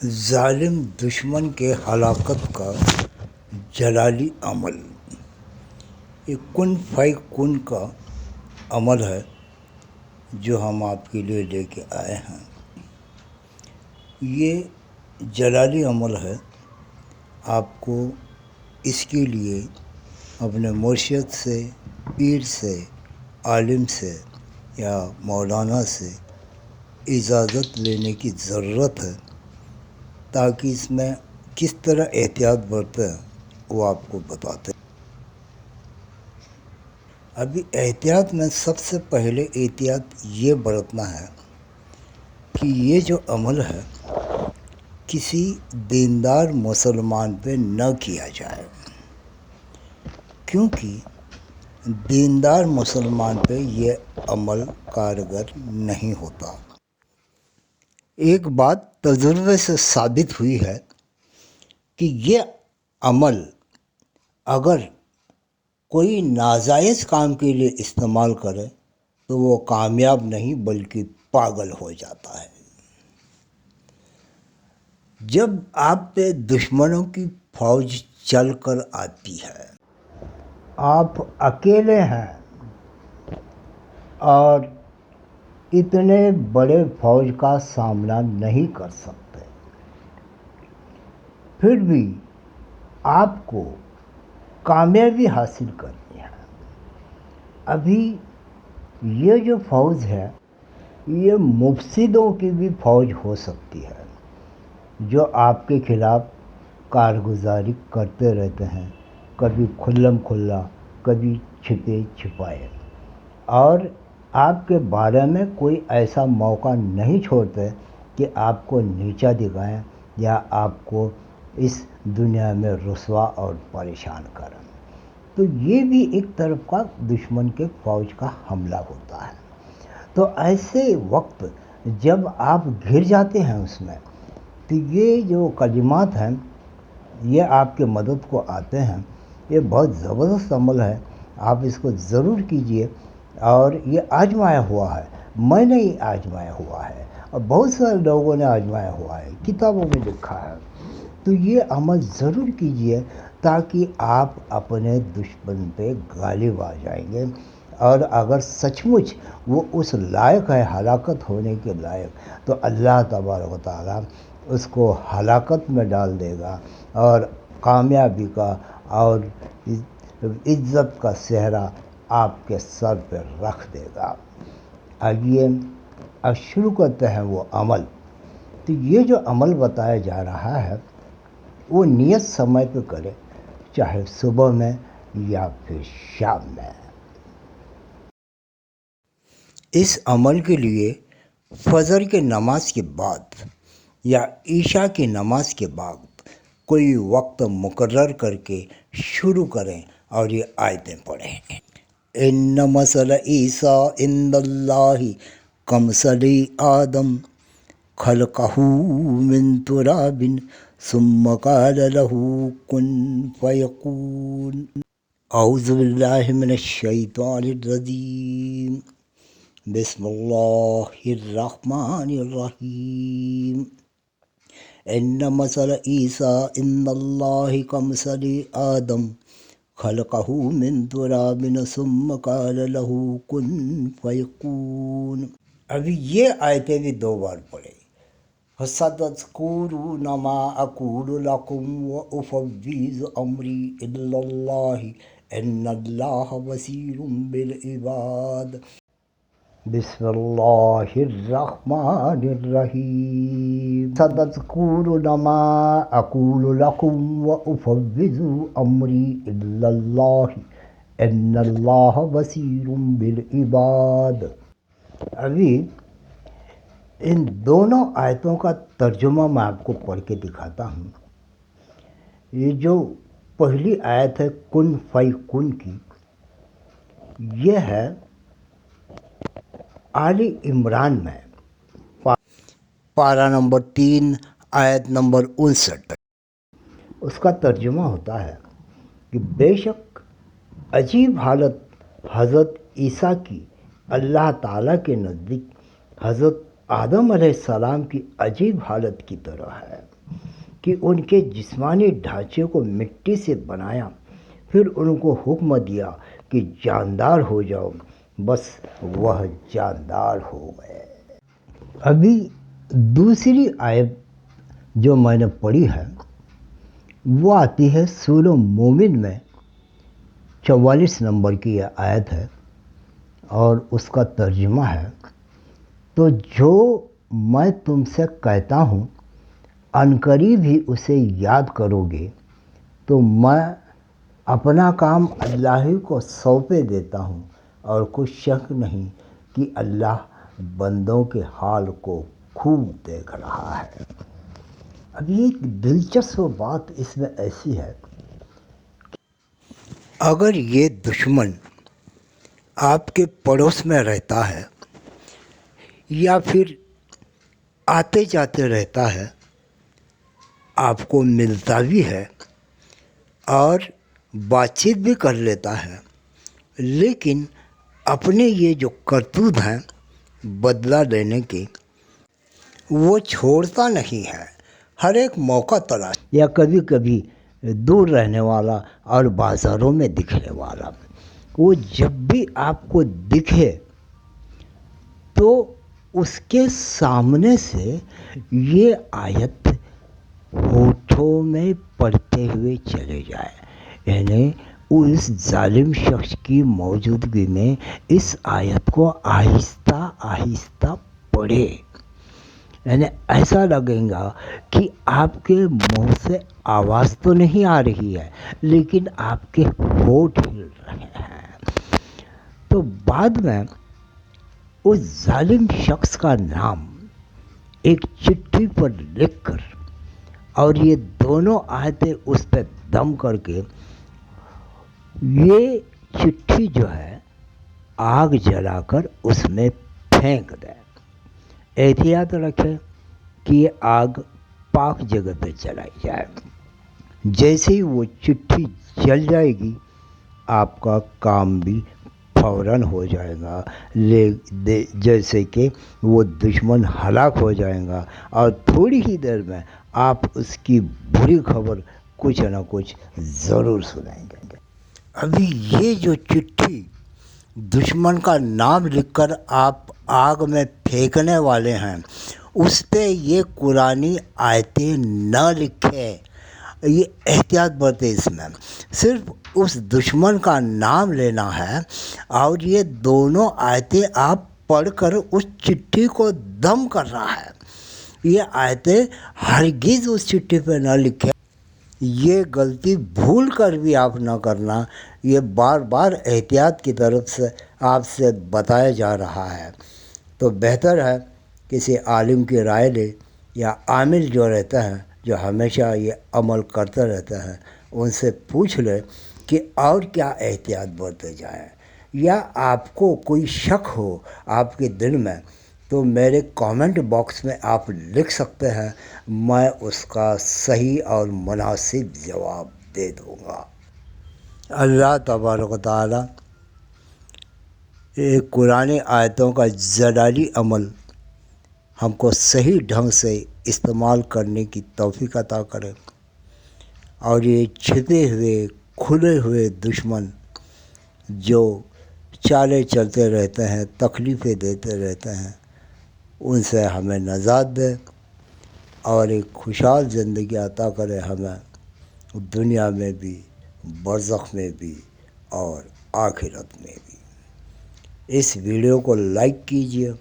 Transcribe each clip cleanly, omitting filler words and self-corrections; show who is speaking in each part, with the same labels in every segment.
Speaker 1: ظالم دشمن کے ہلاکت کا جلالی عمل، یہ کن فی کن کا عمل ہے جو ہم آپ کے لیے لے کے آئے ہیں۔ یہ جلالی عمل ہے، آپ کو اس کے لیے اپنے مرشد سے، پیر سے، عالم سے یا مولانا سے اجازت لینے کی ضرورت ہے، تاکہ اس میں کس طرح احتیاط برتے ہیں وہ آپ کو بتاتے ہیں۔ ابھی احتیاط میں سب سے پہلے احتیاط یہ برتنا ہے کہ یہ جو عمل ہے کسی دیندار مسلمان پہ نہ کیا جائے، کیونکہ دیندار مسلمان پہ یہ عمل کارگر نہیں ہوتا۔ ایک بات تجربے سے ثابت ہوئی ہے کہ یہ عمل اگر کوئی ناجائز کام کے لیے استعمال کرے تو وہ کامیاب نہیں بلکہ پاگل ہو جاتا ہے۔ جب آپ پہ دشمنوں کی فوج چل کر آتی ہے، آپ اکیلے ہیں اور اتنے بڑے فوج کا سامنا نہیں کر سکتے، پھر بھی آپ کو کامیابی حاصل کرنی ہے۔ ابھی یہ جو فوج ہے یہ مفسدوں کی بھی فوج ہو سکتی ہے، جو آپ کے خلاف کارگزاری کرتے رہتے ہیں، کبھی کھلم کھلا، کبھی چھپے چھپائے، اور آپ کے بارے میں کوئی ایسا موقع نہیں چھوڑتے کہ آپ کو نیچا دکھائیں یا آپ کو اس دنیا میں رسوا اور پریشان کریں۔ تو یہ بھی ایک طرف کا دشمن کے فوج کا حملہ ہوتا ہے۔ تو ایسے وقت جب آپ گر جاتے ہیں اس میں، تو یہ جو کلمات ہیں یہ آپ کے مدد کو آتے ہیں۔ یہ بہت زبردست عمل ہے، آپ اس کو ضرور کیجئے، اور یہ آزمایا ہوا ہے، میں نے ہی آزمایا ہوا ہے اور بہت سارے لوگوں نے آزمایا ہوا ہے، کتابوں میں لکھا ہے۔ تو یہ عمل ضرور کیجئے تاکہ آپ اپنے دشمن پہ غالب آ جائیں گے، اور اگر سچ مچ وہ اس لائق ہے، ہلاکت ہونے کے لائق، تو اللہ تبارک و تعالیٰ اس کو ہلاکت میں ڈال دے گا اور کامیابی کا اور عزت کا صحرا آپ کے سر پہ رکھ دے گا۔ آئیے اب شروع کرتے ہیں وہ عمل۔ تو یہ جو عمل بتایا جا رہا ہے وہ نیت سمے پہ کرے، چاہے صبح میں یا پھر شام میں۔ اس عمل کے لیے فجر کے نماز کے بعد یا عشاء کی نماز کے بعد کوئی وقت مقرر کر کے شروع کریں اور یہ آیتیں پڑھیں۔ ان مثل عیسیٰ عند اللہ کمثل آدم خلقہ من تراب ثم قال له کن فیکون۔ اعوذ باللہ من الشیطان الرجیم، بسم اللہ الرحمن الرحیم۔ ان مثل عیسیٰ عند اللہ کمثل آدم خلقہ من تراب ثم قال له کن فیکون۔ ابھی یہ آیتیں بھی دو بار پڑھیں۔ فَسَتَذْكُرُونَ مَا أَقُولُ لَكُمْ وَأُفَوِّضُ أَمْرِي إِلَى اللَّهِ إِنَّ اللَّهَ بَصِيرٌ بِالْعِبَادِ۔ بسم اللہ الرحمن الرحیم۔ سَتَذْكُرُونَ مَا أَقُولُ لَكُمْ وَأُفَوِّضُ أَمْرِي إِلَى اللَّهِ إِنَّ اللَّهَ بَصِيرٌ بِالْعِبَادِ۔ ابھی ان دونوں آیتوں کا ترجمہ میں آپ کو پڑھ کے دکھاتا ہوں۔ یہ جو پہلی آیت ہے کن فی کن کی، یہ ہے آل عمران میں پارہ نمبر 3 آیت نمبر 59۔ اس کا ترجمہ ہوتا ہے کہ بے شک عجیب حالت حضرت عیسیٰ کی اللہ تعالیٰ کے نزدیک حضرت آدم علیہ السلام کی عجیب حالت کی طرح ہے کہ ان کے جسمانی ڈھانچے کو مٹی سے بنایا، پھر ان کو حکم دیا کہ جاندار ہو جاؤ، بس وہ جاندار ہو گئے۔ ابھی دوسری آیت جو میں نے پڑھی ہے وہ آتی ہے سورہ مومن میں، 44 نمبر کی یہ آیت ہے اور اس کا ترجمہ ہے، تو جو میں تم سے کہتا ہوں عنقریب ہی اسے یاد کرو گے تو میں اپنا کام اللہ ہی کو سونپے دیتا ہوں، اور کچھ شک نہیں کہ اللہ بندوں کے حال کو خوب دیکھ رہا ہے۔ اب یہ ایک دلچسپ بات اس میں ایسی ہے، اگر یہ دشمن آپ کے پڑوس میں رہتا ہے یا پھر آتے جاتے رہتا ہے، آپ کو ملتا بھی ہے اور بات چیت بھی کر لیتا ہے، لیکن اپنے یہ جو کرتوت ہیں بدلہ لینے کے وہ چھوڑتا نہیں ہے، ہر ایک موقع تلاش، یا کبھی کبھی دور رہنے والا اور بازاروں میں دکھنے والا، وہ جب بھی آپ کو دکھے تو اس کے سامنے سے یہ آیت ہونٹوں میں پڑھتے ہوئے چلے جائے، یعنی اس ظالم شخص کی موجودگی میں اس آیت کو آہستہ آہستہ پڑھے، یعنی ایسا لگے گا کہ آپ کے منہ سے آواز تو نہیں آ رہی ہے لیکن آپ کے ہونٹ ہل رہے ہیں۔ تو بعد میں اس ظالم شخص کا نام ایک چٹھی پر لکھ کر اور یہ دونوں آیتیں اس پہ دم کر کے یہ چٹھی جو ہے آگ جلا کر اس میں پھینک دیں۔ احتیاط رکھیں کہ یہ آگ پاک جگہ پہ جلائی جائے۔ جیسے ہی وہ چٹھی جل جائے گی آپ کا کام بھی فوراً ہو جائے گا، جیسے کہ وہ دشمن ہلاک ہو جائے گا اور تھوڑی ہی دیر میں آپ اس کی بری خبر کچھ نہ کچھ ضرور سنیں گے۔ ابھی یہ جو چٹھی دشمن کا نام لکھ کر آپ آگ میں پھینکنے والے ہیں اس پہ یہ قرآنی آیتیں نہ لکھیں، یہ احتیاط برتے، اس میں صرف اس دشمن کا نام لینا ہے اور یہ دونوں آیتیں آپ پڑھ کر اس چٹھی کو دم کر رہا ہے۔ یہ آیتیں ہرگز اس چٹھی پہ نہ لکھیں، یہ غلطی بھول کر بھی آپ نہ کرنا، یہ بار بار احتیاط کی طرف سے آپ سے بتایا جا رہا ہے۔ تو بہتر ہے کسی عالم کی رائے لے یا عامل جو رہتا ہے جو ہمیشہ یہ عمل کرتا رہتا ہے ان سے پوچھ لے کہ اور کیا احتیاط برتے جائیں، یا آپ کو کوئی شک ہو آپ کے دل میں تو میرے کامنٹ باکس میں آپ لکھ سکتے ہیں، میں اس کا صحیح اور مناسب جواب دے دوں گا۔ اللہ تبارک و تعالیٰ قرآن آیتوں کا جلالی عمل ہم کو صحیح ڈھنگ سے استعمال کرنے کی توفیق عطا کرے، اور یہ چھپے ہوئے کھلے ہوئے دشمن جو چالیں چلتے رہتے ہیں، تکلیفیں دیتے رہتے ہیں، ان سے ہمیں نجات دے اور ایک خوشحال زندگی عطا کرے ہمیں، دنیا میں بھی، برزخ میں بھی اور آخرت میں بھی۔ اس ویڈیو کو لائک کیجئے،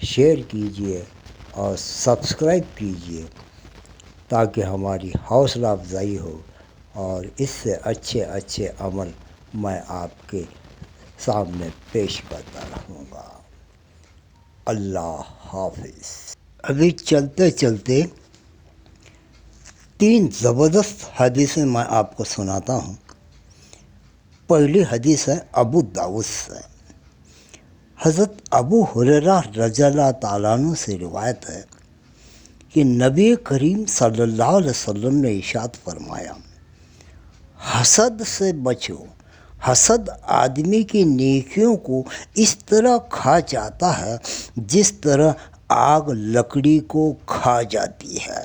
Speaker 1: شیئر کیجئے اور سبسکرائب کیجئے تاکہ ہماری حوصلہ افزائی ہو اور اس سے اچھے اچھے عمل میں آپ کے سامنے پیش کرتا رہوں گا۔ اللہ حافظ۔ ابھی چلتے چلتے 3 زبردست حدیثیں میں آپ کو سناتا ہوں۔ پہلی حدیث ہے ابو داؤد سے، حضرت ابو ہریرہ رضی اللہ تعالیٰ عنہ سے روایت ہے کہ نبی کریم صلی اللہ علیہ وسلم نے ارشاد فرمایا، حسد سے بچو، حسد آدمی کی نیکیوں کو اس طرح کھا جاتا ہے جس طرح آگ لکڑی کو کھا جاتی ہے،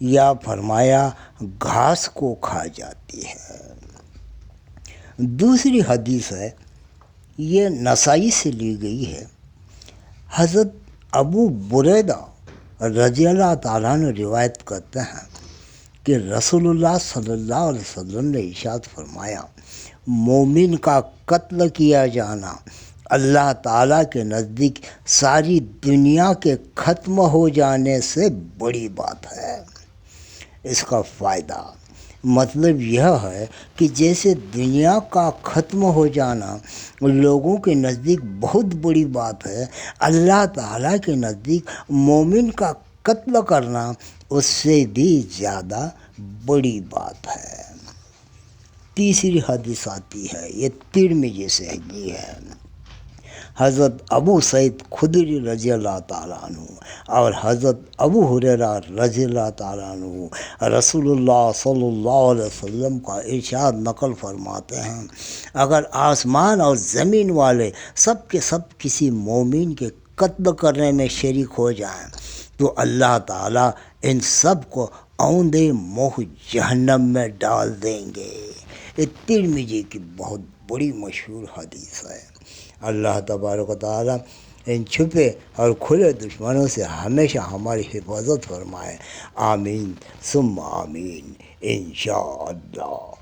Speaker 1: یا فرمایا گھاس کو کھا جاتی ہے۔ دوسری حدیث ہے، یہ نسائی سے لی گئی ہے۔ حضرت ابو بریدہ رضی اللہ تعالیٰ عنہ روایت کرتے ہیں کہ رسول اللہ صلی اللہ علیہ وسلم نے ارشاد فرمایا، مومن کا قتل کیا جانا اللہ تعالیٰ کے نزدیک ساری دنیا کے ختم ہو جانے سے بڑی بات ہے۔ اس کا فائدہ مطلب یہ ہے کہ جیسے دنیا کا ختم ہو جانا لوگوں کے نزدیک بہت بڑی بات ہے، اللہ تعالیٰ کے نزدیک مومن کا قتل کرنا اس سے بھی زیادہ بڑی بات ہے۔ تیسری حدیث آتی ہے، یہ ترمذی سے ہے۔ حضرت ابو سعید خدری رضی اللہ تعالیٰ عنہ اور حضرت ابو ہریرہ رضی اللہ تعالیٰ عنہ رسول اللہ صلی اللہ علیہ وسلم کا ارشاد نقل فرماتے ہیں، اگر آسمان اور زمین والے سب کے سب کسی مومن کے قتل کرنے میں شریک ہو جائیں تو اللہ تعالیٰ ان سب کو اوندے منہ جہنم میں ڈال دیں گے۔ یہ ترمذی کی بہت بڑی مشہور حدیث ہے۔ اللہ تبارک و تعالیٰ ان چھپے اور کھلے دشمنوں سے ہمیشہ ہماری حفاظت فرمائے، آمین ثم آمین انشاءاللہ۔